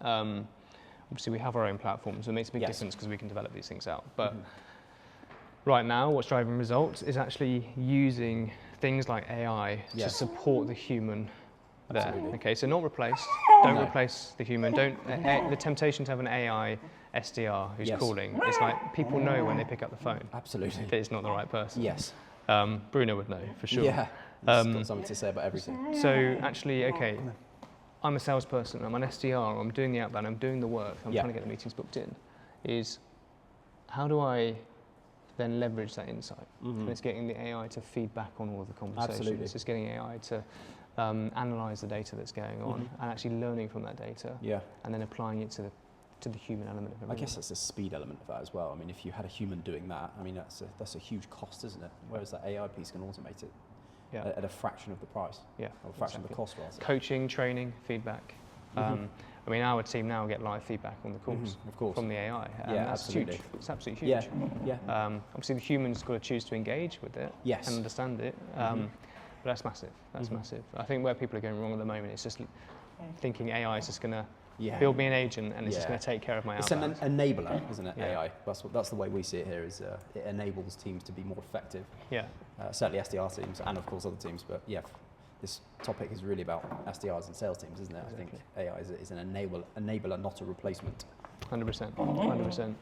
Obviously, we have our own platforms, so it makes a big difference because we can develop these things out. But right now, what's driving results is actually using things like AI to support the human there. Okay, so not replace. Don't replace the human. The temptation to have an AI SDR who's calling, it's like people know when they pick up the phone. Absolutely. That it's not the right person. Yes. Bruno would know for sure. Yeah. He's got something to say about everything. So actually, okay, I'm a salesperson, I'm an SDR, I'm doing the outbound, I'm doing the work, I'm trying to get the meetings booked in. Is how do I then leverage that insight? And it's getting the AI to feed back on all of the conversations. Absolutely. It's getting AI to analyze the data that's going on and actually learning from that data. And then applying it to the human element of it. I guess that's a speed element of that as well. I mean, if you had a human doing that, I mean, that's a huge cost, isn't it? Whereas that AI piece can automate it at a fraction of the price. Or a fraction of the cost, rather. Coaching, training, feedback. I mean, our team now get live feedback on the calls from the AI. That's huge. It's absolutely huge. Obviously, the human's got to choose to engage with it and understand it. But that's massive. That's massive. I think where people are going wrong at the moment is just thinking AI is just going to build me an agent and it's just going to take care of my outbound. It's an enabler, isn't it, AI? That's the way we see it here, is it enables teams to be more effective. Certainly SDR teams and, of course, other teams. But, this topic is really about SDRs and sales teams, isn't it? Exactly. I think AI is an enabler, not a replacement. 100%.